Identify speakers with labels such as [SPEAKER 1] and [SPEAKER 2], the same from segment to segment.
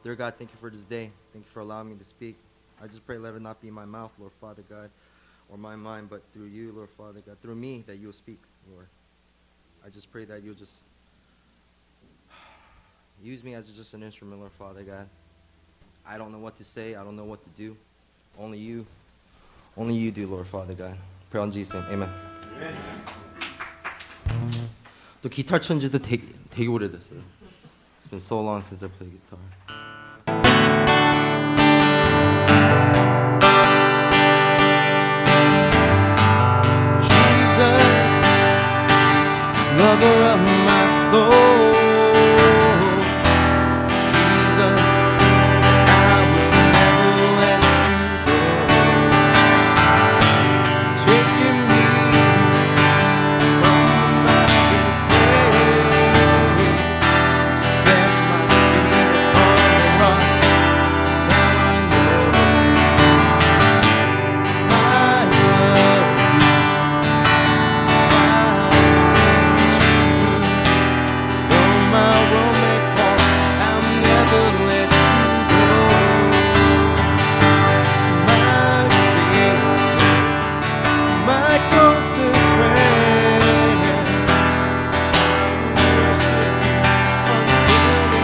[SPEAKER 1] Dear God, thank you for this day. Thank you for allowing me to speak. I just pray let it not be my mouth, Lord Father God, or my mind, but through you, Lord Father God, through me, that you'll speak, Lord. I just pray that you'll just use me as just an instrument, Lord Father God. I don't know what to say. I don't know what to do. Only you do, Lord Father God. Pray in Jesus' name. Amen. 또 기타 친 지도 되게 오래됐어요. It's been so long since I played guitar. Lover of my soul, Jesus, I will never let you go. Taking me from my decay, set my feet on the rock. Now I know I love you. My world may fall, I'll never let you go. My Savior, my closest friend, I worship you until the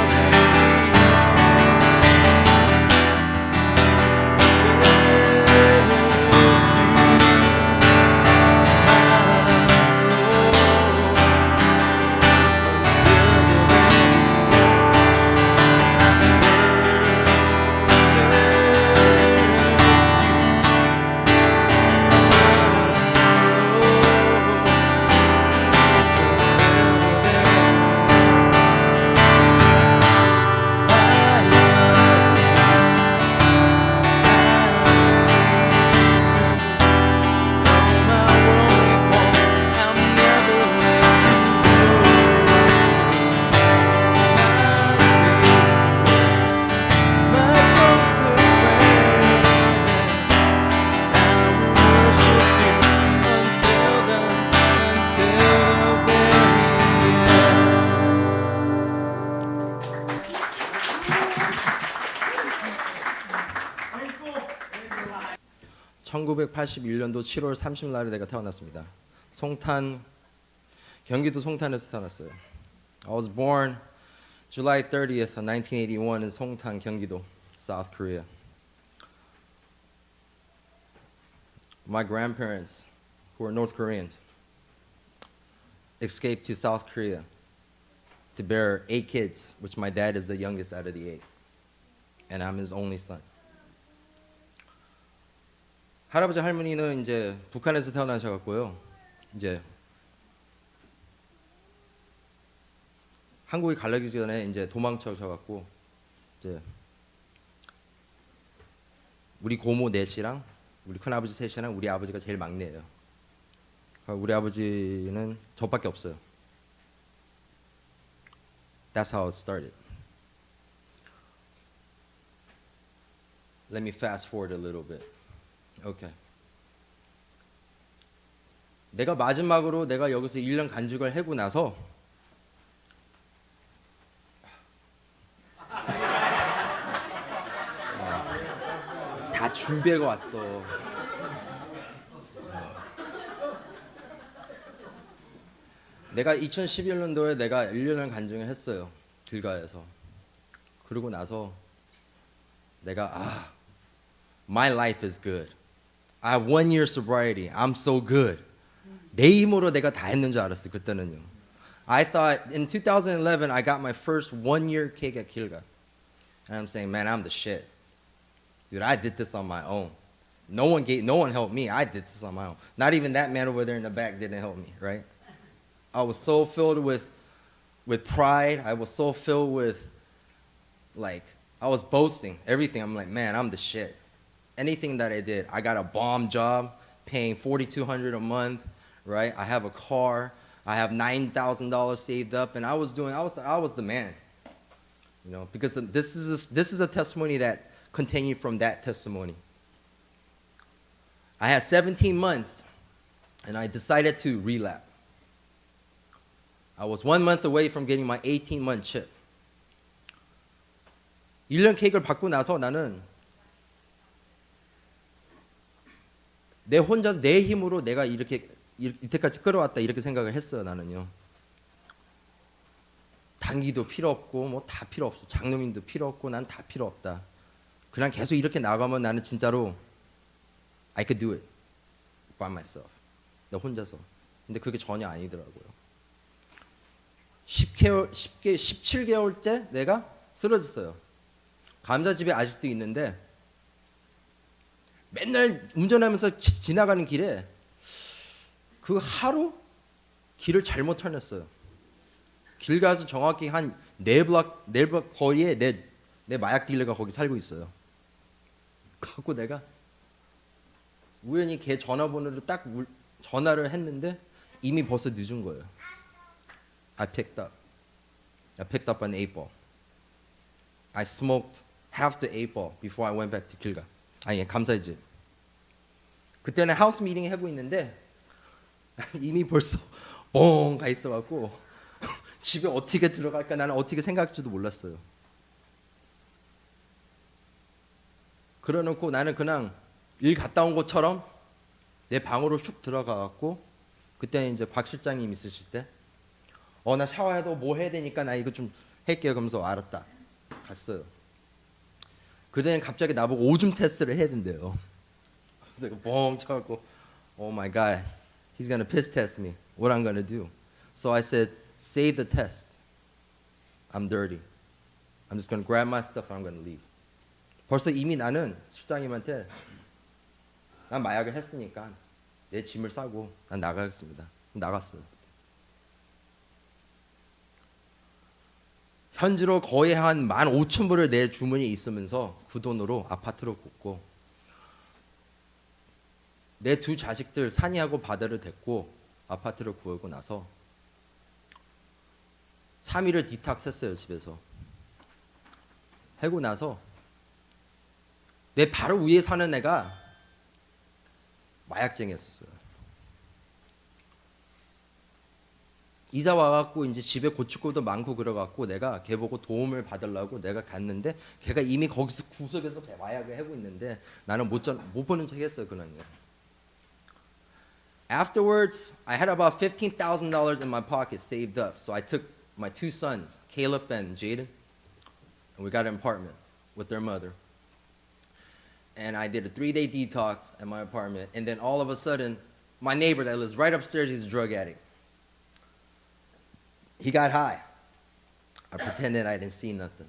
[SPEAKER 1] (1981년도 7월 30일날에 내가 태어났습니다. 송탄, 경기도 송탄에서 태어났어요. I was born July 30th, 1981 in 송탄, 경기도, South Korea. My grandparents, who are North Koreans, escaped to South Korea to bear 8 kids, which my dad is the youngest out of the 8, and I'm his only son. 할아버지 할머니는 이제 북한에서 태어나셔갖고요. 이제 한국에 가려기 전에 이제 도망쳐셔갖고 이제 우리 고모 넷이랑 우리 큰아버지 셋이랑 우리 아버지가 제일 막내예요. 우리 아버지는 저밖에 없어요. That's how it started. Let me fast forward a little bit. Okay. 내가 마지막으로 내가 여기서 1년 간직을 하고 나서 다 준비해가 왔어. 내가 2011년도에 내가 1년을 간증을 했어요. 길가에서. 그러고 나서 내가 my life is good. I have 1 year sobriety. I'm so good. 내 힘으로 내가 다 했는 줄 알았어요. 그때는요. I thought in 2011 I got my first 1 year kick at Kilga. And I'm saying, man, I'm the shit. Dude, I did this on my own. No one helped me. I did this on my own. Not even that man over there in the back didn't help me, right? I was so filled with pride. I was so filled with, like, I was boasting everything. I'm like, man, I'm the shit. Anything that I did, I got a bomb job, paying $4,200 a month, right? I have a car. I have $9,000 saved up, and I was the man, you know, because this is a testimony that continued from that testimony. I had 17 months, and I decided to relapse. I was 1 month away from getting my 18-month chip. 1년 케이크를 받고 나서 나는 내 혼자 내 힘으로 내가 이렇게 이때까지 끌어왔다 이렇게 생각을 했어요. 나는요. 단기도 필요 없고 뭐 다 필요 없어. 장로님도 필요 없고 난 다 필요 없다. 그냥 계속 이렇게 나가면 나는 진짜로 I could do it by myself. 나 혼자서. 근데 그게 전혀 아니더라고요. 17개월째 내가 쓰러졌어요. 감자집에 아직도 있는데 맨날 운전하면서 지나가는 길에 그 하루 길을 잘못 터냈어요. 길 가서 정확히 한 4블럭 거리에 내 마약 딜러가 거기 살고 있어요. 그래갖고 내가 우연히 걔 전화번호를 딱 전화를 했는데 이미 벌써 늦은 거예요. I picked up an 8-ball. I smoked half the 8-ball before I went back to 길가. 아니 감사의 집. 그때는 하우스 미팅 하고 있는데 이미 벌써 뻥 가 있어갖고 집에 어떻게 들어갈까 나는 어떻게 생각할지도 몰랐어요. 그래놓고 나는 그냥 일 갔다 온 것처럼 내 방으로 슉 들어가갖고 그때 이제 박 실장님 있으실 때 나 샤워해도 뭐 해야 되니까 나 이거 좀 할게요. 그러면서 알았다. 갔어요. 그때는 갑자기 나보고 오줌 테스트를 해야 된대요. 그래서 뻥 쳐갖고 Oh my God, he's gonna piss test me. What I'm gonna do? So I said, save the test. I'm dirty. I'm just gonna grab my stuff and I'm gonna leave. 벌써 이미 나는 실장님한테 난 마약을 했으니까 내 짐을 싸고 난 나가겠습니다. 나갔어요. 현지로 거의 한 15,000불을 내 주머니에 있으면서 그 돈으로 아파트를 굽고 내 2 자식들 산이하고 바다를 데리고 아파트를 구하고 나서 3일을 디탁스 했어요. 집에서. 하고 나서 내 바로 위에 사는 애가 마약쟁이였었어요. 이사 와갖고 이제 집에 고춧가루도 많고 그래갖고 내가 걔 보고 도움을 받으려고 내가 갔는데 걔가 이미 거기서 구석에서 마약을 하고 있는데 나는 못 보는 척 했어요. 그냥요. Afterwards, I had about $15,000 in my pocket saved up. So I took my 2 sons, Caleb and Jaden, and we got an apartment with their mother. And I did a 3-day detox at my apartment. And then all of a sudden, my neighbor that lives right upstairs, he's a drug addict. He got high. I pretended I didn't see nothing.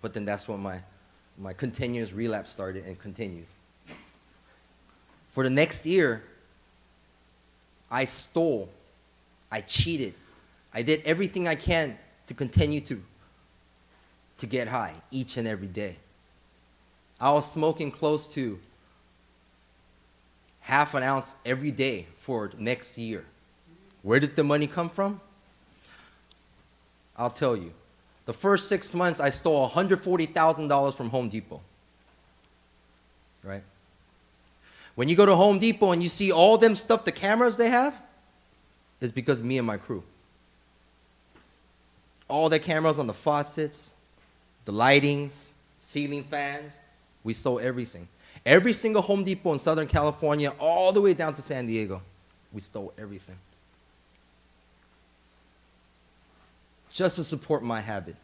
[SPEAKER 1] But then that's when my continuous relapse started and continued. For the next year, I stole, I cheated, I did everything I can to continue to get high each and every day. I was smoking close to half an ounce every day for the next year. Where did the money come from? I'll tell you. The first 6 months, I stole $140,000 from Home Depot. Right? When you go to Home Depot and you see all them stuff, the cameras they have, it's because of me and my crew. All the cameras on the faucets, the lightings, ceiling fans, we stole everything. Every single Home Depot in Southern California, all the way down to San Diego, we stole everything. Just to support my habit.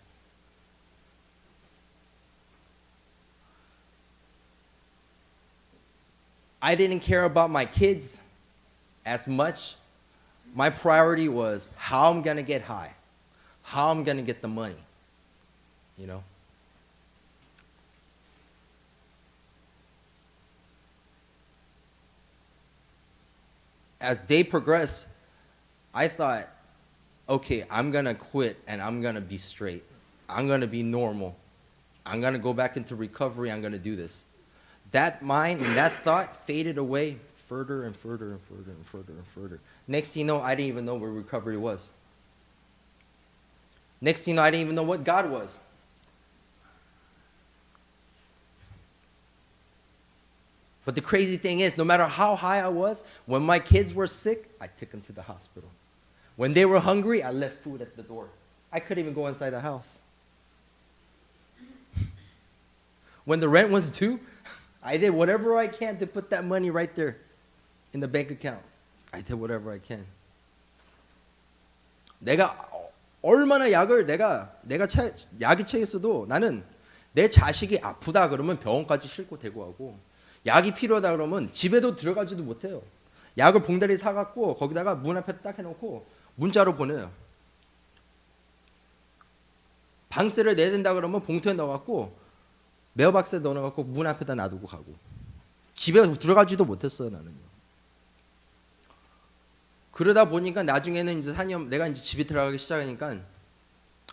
[SPEAKER 1] I didn't care about my kids as much. My priority was how I'm gonna get high, how I'm gonna get the money, you know? As day progressed, I thought, okay, I'm gonna quit and I'm gonna be straight. I'm gonna be normal. I'm gonna go back into recovery. I'm gonna do this. That mind and that thought faded away further and further and further and further and further. Next thing you know, I didn't even know where recovery was. Next thing you know, I didn't even know what God was. But the crazy thing is, no matter how high I was, when my kids were sick, I took them to the hospital. When they were hungry, I left food at the door. I couldn't even go inside the house. When the rent was due, I did whatever I can to put that money right there in the bank account. I did whatever I can. 내가 얼마나 약이 차 있어도 나는 내 자식이 아프다 그러면 병원까지 싣고 대고 하고, 약이 필요하다 그러면 집에도 들어가지도 못해요. 약을 봉다리 사갖고 거기다가 문 앞에 딱 해놓고 문자로 보내요. 방세를 내야 된다 그러면 봉투에 넣어갖고 메어박스에 넣어갖고 문 앞에다 놔두고 가고, 집에 들어가지도 못했어요 나는요. 그러다 보니까 나중에는 이제 4년 내가 이제 집에 들어가기 시작하니까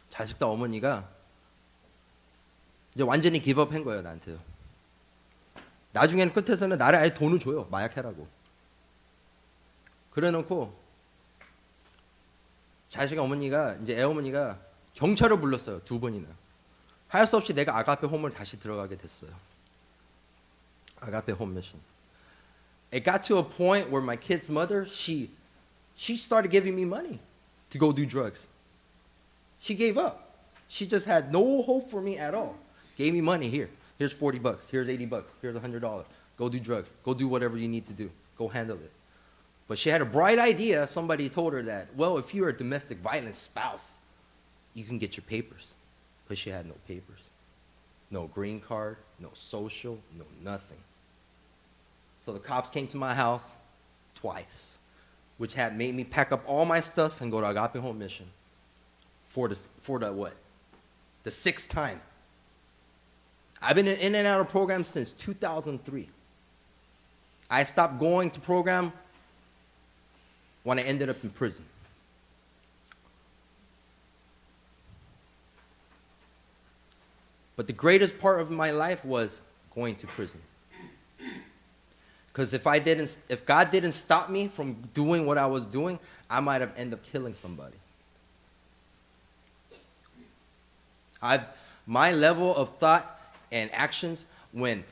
[SPEAKER 1] 자식과 어머니가 이제 완전히 기법한 거예요 나한테요. 나중에는 끝에서는 나를 아예 돈을 줘요. 마약해라고. 그래놓고 자식 어머니가 이제 애어머니가 경찰을 불렀어요. 2번이나. 할 수 없이 내가 아가페 홈을 다시 들어가게 됐어요. 아가페 홈 미션. It got to a point where my kid's mother, she started giving me money to go do drugs. She gave up. She just had no hope for me at all. Gave me money. Here's $40. Here's $80. Here's $100. Go do drugs. Go do whatever you need to do. Go handle it. But she had a bright idea. Somebody told her that, well, if you're a domestic violence spouse, you can get your papers. But she had no papers. No green card, no social, no nothing. So the cops came to my house twice, which had made me pack up all my stuff and go to Agape Home Mission for the what? The 6th time. I've been in and out of programs since 2003. I stopped going to program when I ended up in prison. But the greatest part of my life was going to prison. Because if God didn't stop me from doing what I was doing, I might have ended up killing somebody. My level of thought and actions went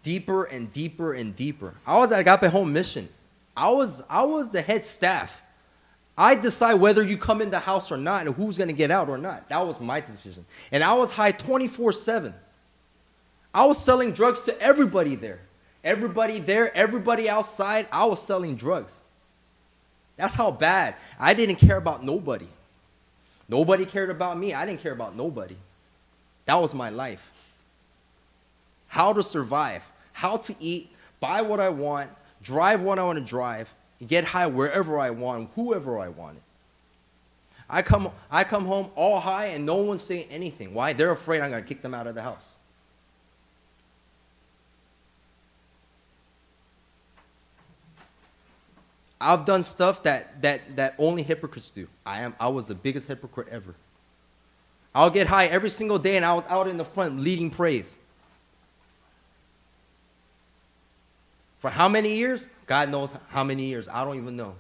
[SPEAKER 1] deeper and deeper and deeper. I was at Agape Home Mission. I was the head staff. I decide whether you come in the house or not and who's going to get out or not. That was my decision. And I was high 24/7. I was selling drugs to everybody there. Everybody there, everybody outside, I was selling drugs. That's how bad. I didn't care about nobody. Nobody cared about me. I didn't care about nobody. That was my life. How to survive, how to eat, buy what I want, drive what I want to drive, get high wherever I want, whoever I wanted. I come home all high and no one's saying anything. Why? They're afraid I'm going to kick them out of the house. I've done stuff that only hypocrites do. I was the biggest hypocrite ever. I'll get high every single day and I was out in the front leading praise. For how many years? God knows how many years. I don't even know.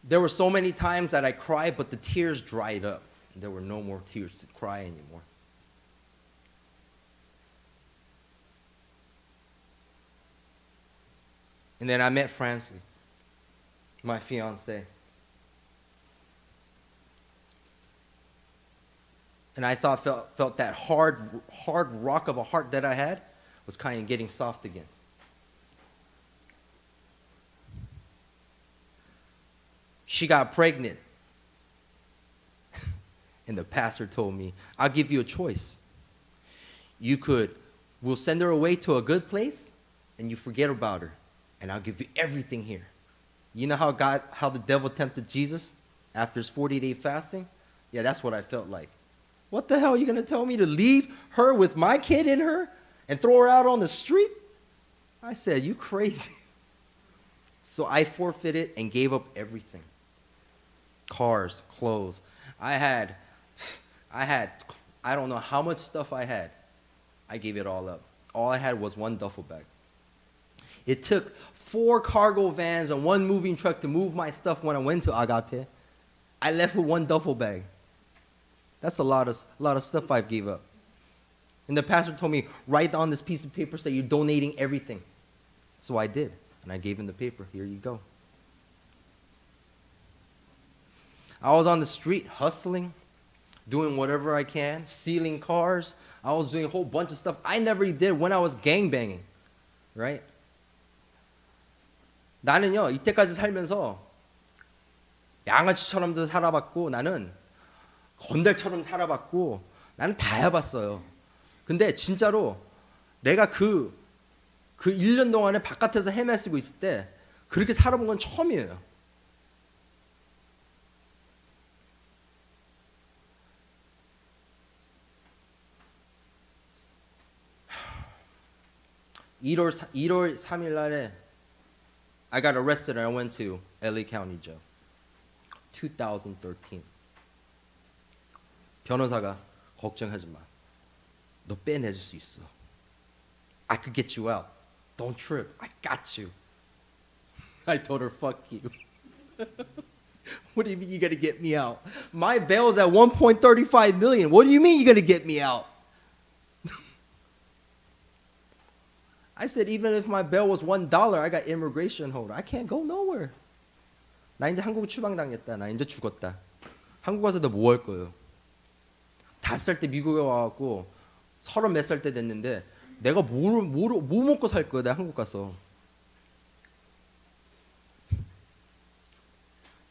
[SPEAKER 1] There were so many times that I cried, but the tears dried up. There were no more tears to cry anymore. And then I met Francie, my fiance. And I felt that hard rock of a heart that I had was kind of getting soft again. She got pregnant. And the pastor told me, I'll give you a choice. We'll send her away to a good place and you forget about her. And I'll give you everything here. You know how the devil tempted Jesus after his 40-day fasting? Yeah, that's what I felt like. What the hell are you going to tell me to leave her with my kid in her and throw her out on the street? I said, you crazy. So I forfeited and gave up everything. Cars, clothes. I don't know how much stuff I had. I gave it all up. All I had was one duffel bag. It took 4 cargo vans and 1 moving truck to move my stuff when I went to Agape. I left with 1 duffel bag. That's a lot of stuff I gave up. And the pastor told me, write on this piece of paper, say you're donating everything. So I did, and I gave him the paper. Here you go. I was on the street hustling, doing whatever I can, stealing cars. I was doing a whole bunch of stuff I never did when I was gangbanging, right? 나는요, 이때까지 살면서 양아치처럼도 살아봤고 나는 건달처럼 살아봤고 나는 다 해봤어요. 근데 진짜로 내가 그 1년 동안에 바깥에서 헤매쓰고 있을 때 그렇게 살아본 건 처음이에요. (1월 3일) 날에 I got arrested and I went to LA County Jail. 2013. 변호사가 걱정하지 마. 너 빼내줄 수 있어. I could get you out. Don't trip. I got you. I told her, fuck you. What do you mean you're gonna get me out? My bail's at 1.35 million. What do you mean you're gonna get me out? I said, even if my bail was $1, I got immigration holder. I can't go nowhere. 나 이제 한국 추방당했다. 나 이제 죽었다. 한국 가서 너 뭐 할 거예요? 5살 때 미국에 와갖고 30 몇 살 때 됐는데 내가 뭐 먹고 살 거야? 내가 한국 가서.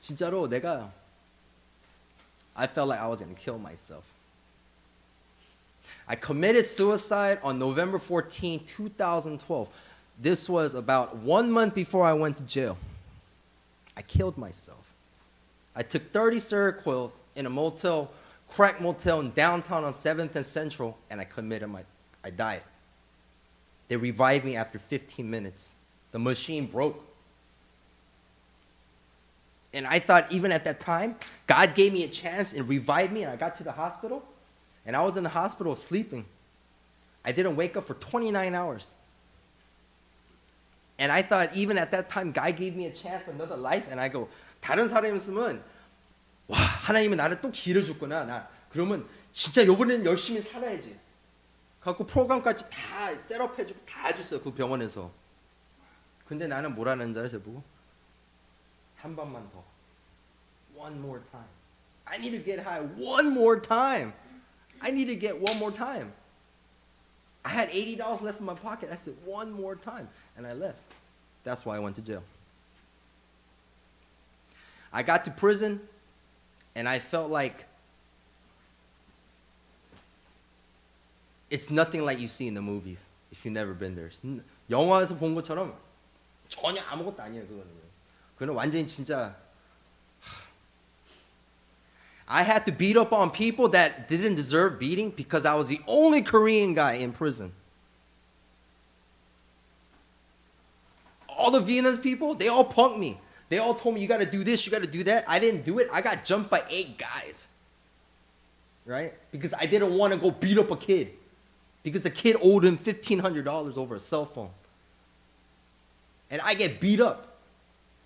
[SPEAKER 1] 진짜로 내가 I felt like I was gonna kill myself. I committed suicide on November 14, 2012. This was about 1 month before I went to jail. I killed myself. I took 30 Seroquels in a motel, crack motel in downtown on 7th and Central, and I died. They revived me after 15 minutes. The machine broke. And I thought even at that time, God gave me a chance and revived me, and I got to the hospital, and I was in the hospital sleeping. I didn't wake up for 29 hours. And I thought even at that time, God gave me a chance, another life, and I go, 다른 사람이었으면 와, 하나님은 나를 또 기회를 줬구나. 나 그러면 진짜 이번에는 열심히 살아야지. 갖고 프로그램까지 다 셋업해주고 다 해줬어요. 그 병원에서. 근데 나는 뭐라는 줄 알아요? 보고 한 번만 더. One more time. I need to get high one more time. I need to get one more time. I had $80 left in my pocket. I said, one more time. And I left. That's why I went to jail. I got to prison, and I felt like it's nothing like you see in the movies if you've never been there. 영화에서 본 것처럼 전혀 아무것도 아니에요. 그거는 완전히 진짜. I had to beat up on people that didn't deserve beating because I was the only Korean guy in prison. All the Vietnamese people, they all punked me. They all told me, you got to do this, you got to do that. I didn't do it. I got jumped by 8 guys. Right? Because I didn't want to go beat up a kid. Because the kid owed him $1,500 over a cell phone. And I get beat up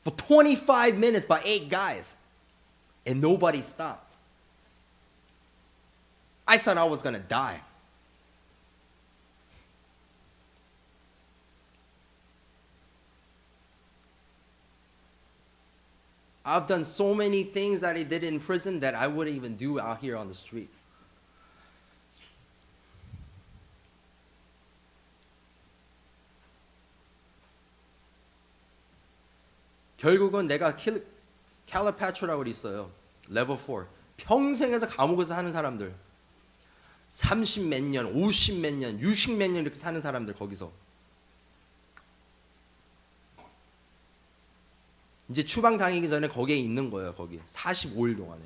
[SPEAKER 1] for 25 minutes by 8 guys. And nobody stopped. I thought I was going to die. I've done so many things that I did in prison that I wouldn't even do out here on the street. 결국은 내가 캘리파트라고 있어요. 레벨 4. 평생에서 감옥에서 하는 사람들. 30 몇 년, 50 몇 년, 60 몇 년 이렇게 사는 사람들 거기서. 이제 추방 당하기 전에 거기에 있는 거예요. 거기 45일 동안에.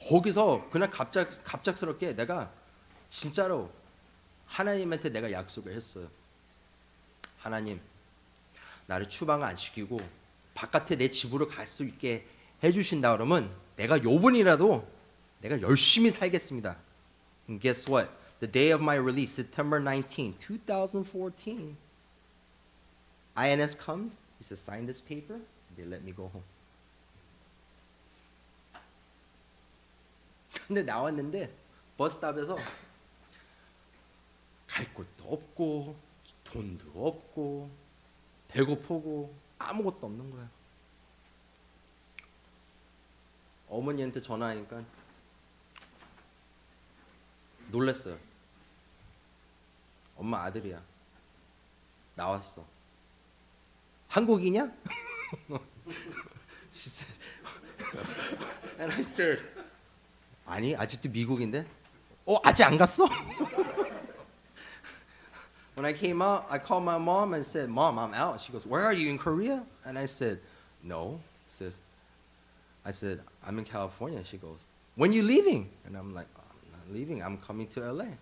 [SPEAKER 1] 거기서 그날 갑작스럽게 내가 진짜로 하나님한테 내가 약속을 했어요. 하나님, 나를 추방을 안 시키고 바깥에 내 집으로 갈 수 있게 해주신다 그러면 내가 요번이라도 내가 열심히 살겠습니다. And guess what? The day of my release, September 19, 2014, INS comes, he says, sign this paper, they let me go home. 근데 나왔는데 버스탑에서 갈 곳도 없고 돈도 없고 배고프고 아무것도 없는 거야. 어머니한테 전화하니까 놀랐어요. 엄마 아들이야. 나왔어. 한국이냐? She said, and I said, 아니 아직도 미국인데? 아직 안 갔어? When I came out, I called my mom and said, Mom, I'm out. She goes, Where are you, in Korea? And I said, No. I said, I'm in California. She goes, When you leaving? And I'm like, I'm not leaving. I'm coming to LA.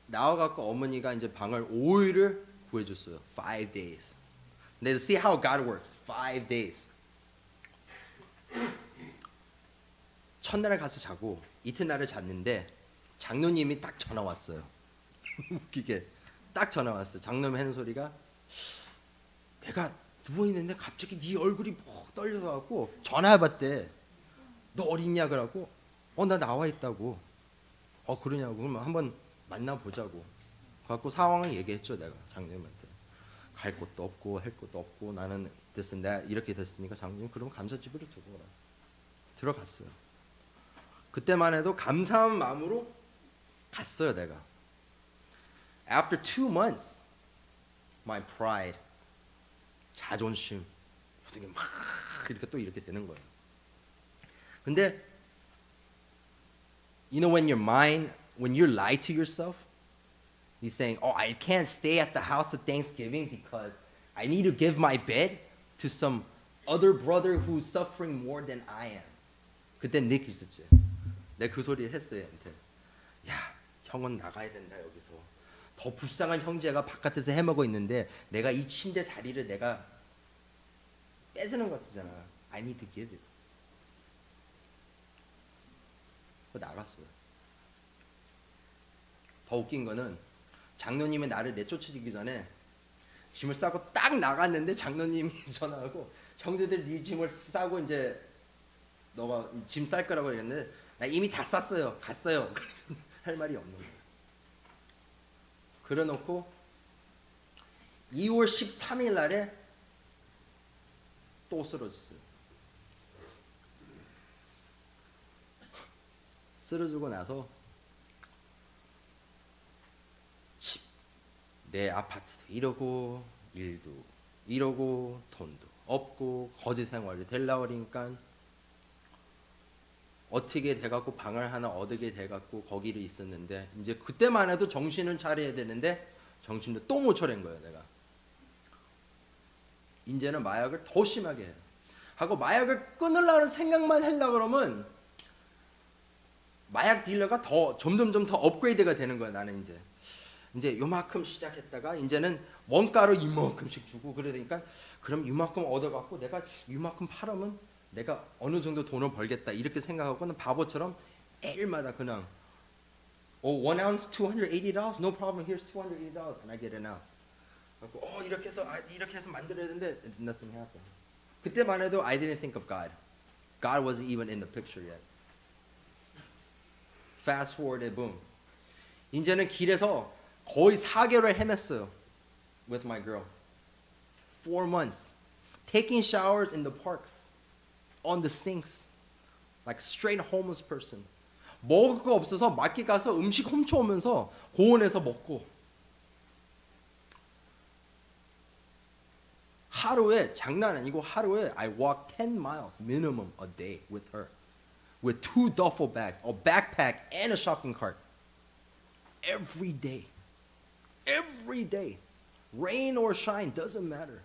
[SPEAKER 1] 나와갖고 어머니가 이제 방을 5일을 구해줬어요. 5 days. 근데 see how God works. 5 days. 첫날에 가서 자고 이튿날에 잤는데 장로님이 딱 전화 왔어요. 웃기게 딱 전화 왔어요. 장로님 하는 소리가 내가 누워있는데 갑자기 네 얼굴이 푹 떨려서 갖고 전화해봤대. 너 어딨냐 그러고 나 나와 있다고. 그러냐고. 그러면 한번 만나보자고. 그래갖고 상황을 얘기했죠. 내가 장로님한테. 갈 곳도 없고 할 곳도 없고 나는 됐습니다. 이렇게 됐으니까 장로님 그럼 감사집으로 두고 오라. 들어갔어요. 그때만 해도 감사한 마음으로 갔어요. 내가. After 2 months, my pride, 자존심, 모든 게 막 이렇게 또 이렇게 되는 거예요. 근데 you know when your mind, when you lie to yourself, you're saying, I can't stay at the house of Thanksgiving because I need to give my bed to some other brother who's suffering more than I am. 그때 닉 있었지. 내가 그 소리를 했어요. 얘한테. 야, 형은 나가야 된다 여기서. 더 불쌍한 형제가 바깥에서 해먹고 있는데 내가 이 침대 자리를 내가 뺏는 것 같잖아. I need to give it. 나갔어요. 더 웃긴 거는 장로님이 나를 내쫓으시기 전에 짐을 싸고 딱 나갔는데 장로님이 전화하고 형제들 네 짐을 싸고 이제 너가 짐 쌀 거라고 그랬는데 나 이미 다 쌌어요. 갔어요. 할 말이 없는 거예요. 그래놓고 2월 13일 날에 또 쓰러졌어요. 쓰러지고 나서 내 아파트도 이러고 일도 이러고 돈도 없고 거지 생활이 되려고 그러니까 어떻게 돼갖고 방을 하나 얻게 돼갖고 거기를 있었는데 이제 그때만 해도 정신을 차려야 되는데 정신도 또 못 차린 거예요. 내가 이제는 마약을 더 심하게 해요. 하고 마약을 끊으려는 생각만 하려고 그러면 마약 딜러가 더 점점점 더 업그레이드가 되는 거야. 나는 이제 요만큼 시작했다가 이제는 원가로 이만큼씩 주고 그러니까 그럼 이만큼 얻어갖고 내가 이만큼 팔으면 내가 어느 정도 돈을 벌겠다 이렇게 생각하고는 바보처럼 매일마다 그냥 1 ounce $280 no problem here's $280 and I get an ounce. 그래서 이렇게 해서 만들어야 되는데 nothing happened. 그때만 해도 I didn't think of God. God wasn't even in the picture yet. Fast forward, boom. 이제는 길에서 거의 4개월을 헤맸어요. With my girl. 4 months. Taking showers in the parks. On the sinks. Like straight homeless person. 먹을 거 없어서 마켓 가서 음식 훔쳐오면서 공원에서 먹고. 하루에 장난 아니고 하루에 I walk 10 miles minimum a day with her. With 2 duffel bags, a backpack and a shopping cart. Every day. Every day. Rain or shine, doesn't matter.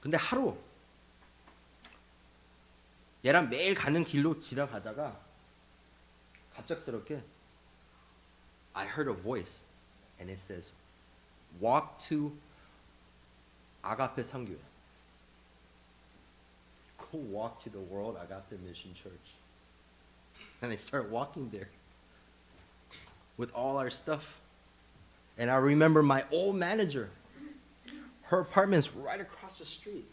[SPEAKER 1] 근데 하루 얘랑 매일 가는 길로 지나가다가 갑작스럽게 I heard a voice and it says walk to 아가페 선교회. Go walk to the World Agape Mission Church. And I start walking there with all our stuff. And I remember my old manager. Her apartment's right across the street.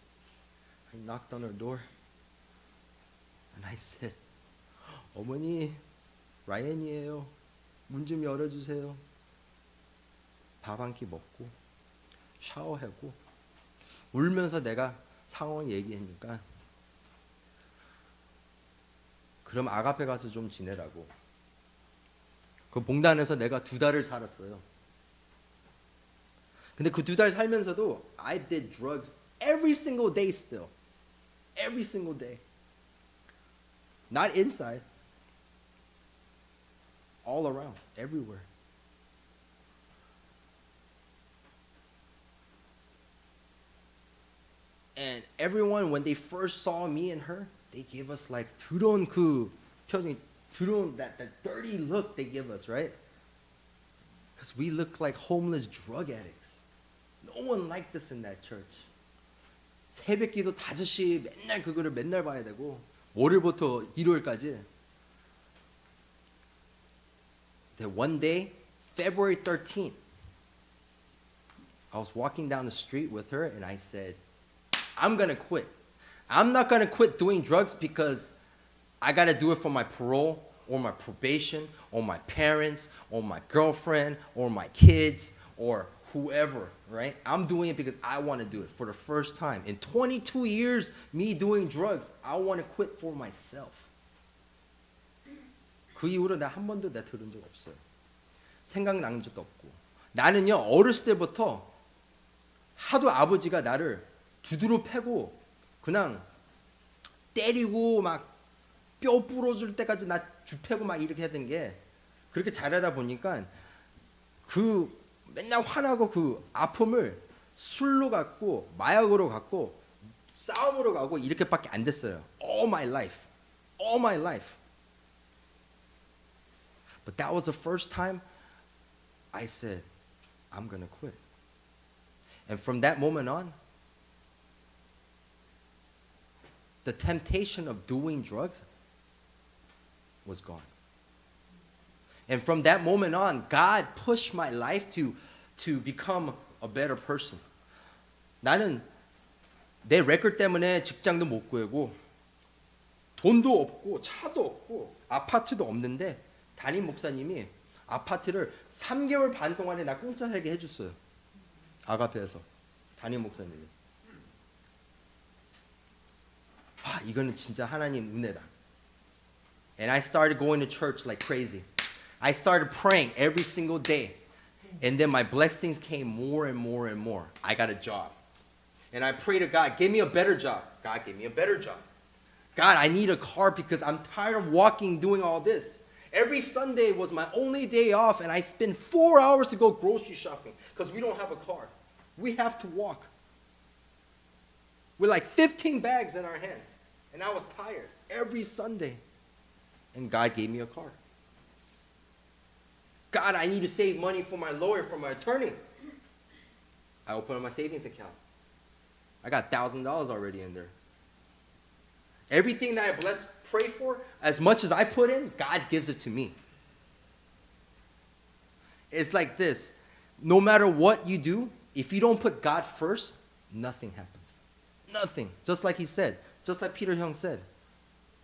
[SPEAKER 1] I knocked on her door. And I said, 어머니, 라이언이에요. 문 좀 열어주세요. 밥 한 끼 먹고 샤워하고 울면서 내가 상황 얘기하니까 그럼 아가페 가서 좀 지내라고. 그 봉단에서 내가 2달을 살았어요. 근데 그 2달 살면서도 I did drugs every single day still. Every single day. Not inside. All around, everywhere. And everyone, when they first saw me and her, they gave us like 더러운 그 표정이 더러운 that dirty look they give us, right? Because we look like homeless drug addicts. No one liked us in that church. 새벽기도 5시 맨날 그거를 맨날 봐야 되고 월요일부터 일요일까지. That one day, February 13th, I was walking down the street with her and I said, I'm gonna quit. I'm not gonna quit doing drugs because I gotta do it for my parole or my probation or my parents or my girlfriend or my kids or whoever, right? I'm doing it because I want to do it for the first time. In 22 years, me doing drugs, I want to quit for myself. 그 이후로 나 한 번도 내가 들은 적 없어요. 생각난 적도 없고. 나는요, 어렸을 때부터 하도 아버지가 나를 두드러 패고 그냥 때리고 막 뼈 부러질 때까지 나 줍패고 막 이렇게 하던 게 그렇게 잘하다 보니까 그 맨날 화나고 그 아픔을 술로 갖고 마약으로 갖고 싸움으로 가고 이렇게밖에 안 됐어요. All my life. All my life. But that was the first time I said, I'm going to quit. And from that moment on, the temptation of doing drugs was gone. And from that moment on, God pushed my life to become a better person. 나는 내 레cord 때문에 직장도 못 구하고 돈도 없고 차도 없고 아파트도 없는데 담임 목사님이 아파트를 3개월 반 동안에 나 공짜 살게 해줬어요. 아가페에서 담임 목사님이. 와, 이거는 진짜 하나님 은혜다. And I started going to church like crazy. I started praying every single day. And then my blessings came more and more and more. I got a job. And I prayed to God, give me a better job. God gave me a better job. God, I need a car because I'm tired of walking, doing all this. Every Sunday was my only day off, and I spend 4 hours to go grocery shopping because we don't have a car. We have to walk. With like 15 bags in our hand. And I was tired every Sunday. And God gave me a car. God, I need to save money for my lawyer, for my attorney. I opened up my savings account. I got $1,000 already in there. Everything that I pray for, as much as I put in, God gives it to me. It's like this. No matter what you do, if you don't put God first, nothing happens. Nothing. Just like he said. Just like Peter Hyung said.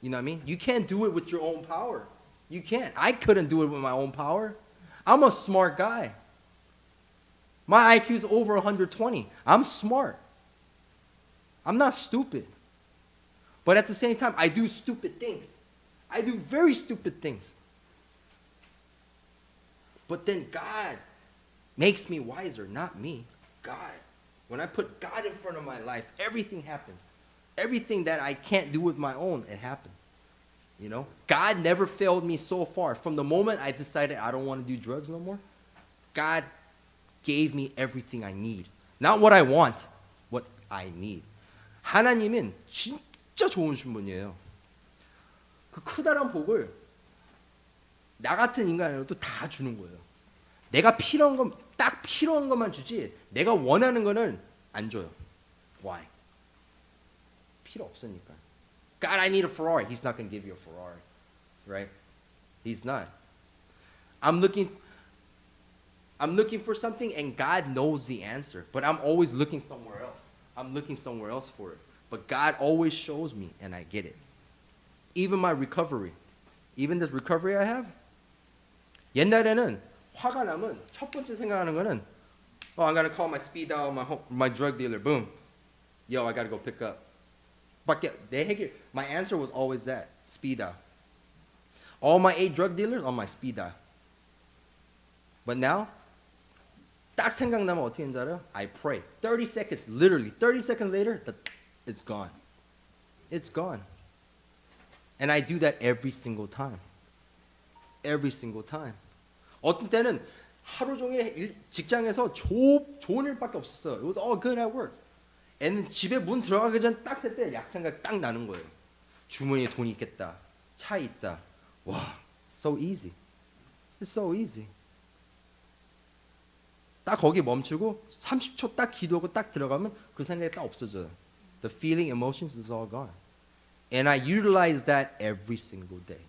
[SPEAKER 1] You know what I mean? You can't do it with your own power. You can't. I couldn't do it with my own power. I'm a smart guy. My IQ is over 120. I'm smart. I'm not stupid. But at the same time, I do stupid things. I do very stupid things. But then God makes me wiser, not me. God. When I put God in front of my life, everything happens. Everything that I can't do with my own, it happened. You know? God never failed me so far. From the moment I decided I don't want to do drugs no more, God gave me everything I need. Not what I want, what I need. 하나님은 진짜 좋으신 분이에요. 그 크다란 복을 나 같은 인간으로도 다 주는 거예요. 내가 필요한 건 딱 필요한 것만 주지 내가 원하는 거는 안 줘요. Why? 필요 없으니까. God, I need a Ferrari. He's not going to give you a Ferrari. Right? He's not. I'm looking for something and God knows the answer. But I'm always looking somewhere else. I'm looking somewhere else for it. But God always shows me and I get it. Even my recovery. Even this recovery I have. 옛날에는 화가 나면 첫 번째 생각하는 거는 I'm going to call my speed dial, my drug dealer. Boom. Yo, I gotta go pick up. My answer was always that. Speed dial. All my 8 drug dealers on my speed dial. But now, 딱 생각나면 어떻게 하는지 알아요? I pray. 30 seconds, literally 30 seconds later, it's gone. It's gone. And I do that every single time. Every single time. 어떤 때는 하루 종일 직장에서 좋은 일밖에 없었어요. It was all good at work. And 집에 문 들어가기 전 딱 될 때 약 생각 딱 나는 거예요. 주머니에 돈이 있겠다. 차 있다. 와, so easy. It's so easy. 딱 거기 멈추고 30초 딱 기도하고 딱 들어가면 그 생각이 딱 없어져요. The feeling, emotions is all gone. And I utilize that every single day.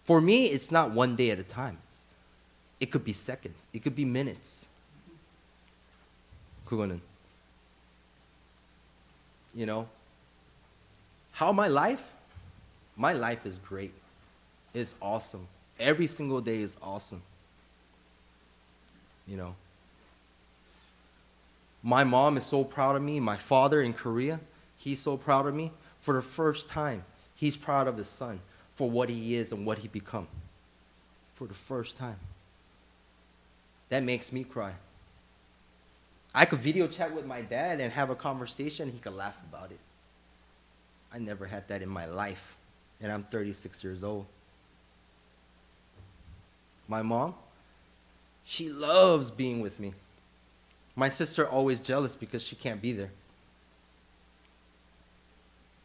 [SPEAKER 1] For me, it's not one day at a time. It could be seconds. It could be minutes. 그거는. You know, how my life? My life is great. It's awesome. Every single day is awesome. You know, my mom is so proud of me. My father in Korea, he's so proud of me. For the first time, he's proud of his son for what he is and what he become. For the first time. That makes me cry. I could video chat with my dad and have a conversation. He could laugh about it. I never had that in my life, and I'm 36 years old. My mom, she loves being with me. My sister always jealous because she can't be there.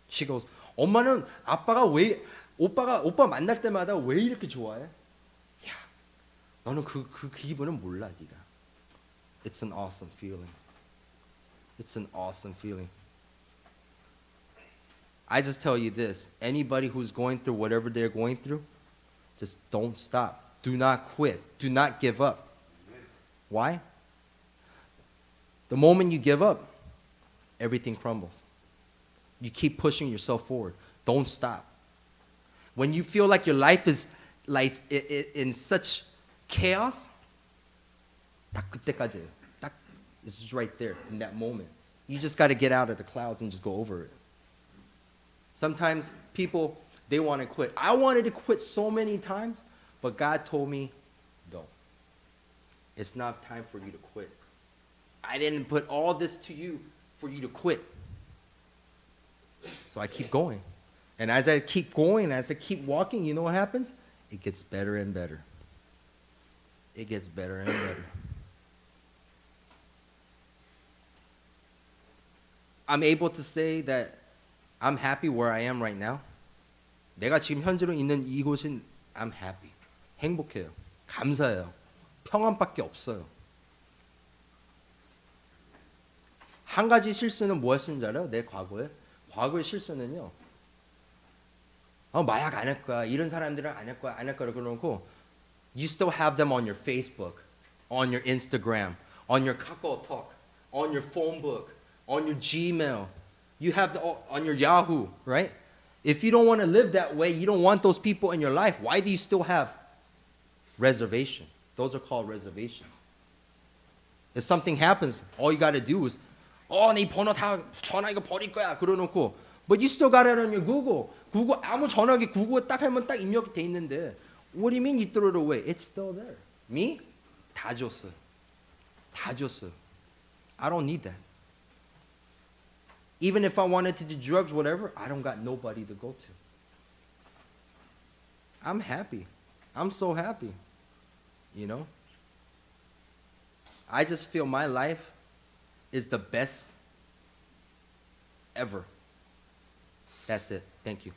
[SPEAKER 1] She goes, 엄마는 오빠 만날 때마다 왜 이렇게 좋아해? 야, 너는 그 기분은 몰라, 네가. It's an awesome feeling. It's an awesome feeling. I just tell you this, anybody who's going through whatever they're going through, just don't stop. Do not quit. Do not give up. Why? The moment you give up, everything crumbles. You keep pushing yourself forward. Don't stop. When you feel like your life is like in such chaos, 딱 그때까지예요. 딱, it's just right there in that moment. You just got to get out of the clouds and just go over it. Sometimes people, they want to quit. I wanted to quit so many times, but God told me, don't. It's not time for you to quit. I didn't put all this to you for you to quit. So I keep going. And as I keep going, as I keep walking, you know what happens? It gets better and better. It gets better and better. I'm able to say that I'm happy where I am right now. 내가 지금 현재로 있는 이곳은 I'm happy. 행복해요. 감사해요. 평안밖에 없어요. 한 가지 실수는 뭐였는지 알아요? 내 과거에? 과거의 실수는요. 마약 안 할 거야. 이런 사람들은 안 할 거야. 안 할 거야. 그러놓고 you still have them on your Facebook, on your Instagram, on your KakaoTalk, on your phone book, on your Gmail. You have on your Yahoo, right? If you don't want to live that way, you don't want those people in your life, why do you still have reservation? Those are called reservations. If something happens, all you got to do is, 네 번호 다 전화 이거 버릴 거야. 그러놓고, but you still got it on your Google. Google 아무 전화기 Google 딱 하면 딱 입력돼 있는데, what do you mean you threw it away? It's still there. Me? 다 줬어요. 다 줬어요. I don't need that. Even if I wanted to do drugs, whatever, I don't got nobody to go to. I'm happy. I'm so happy. You know? I just feel my life is the best ever. That's it. Thank you.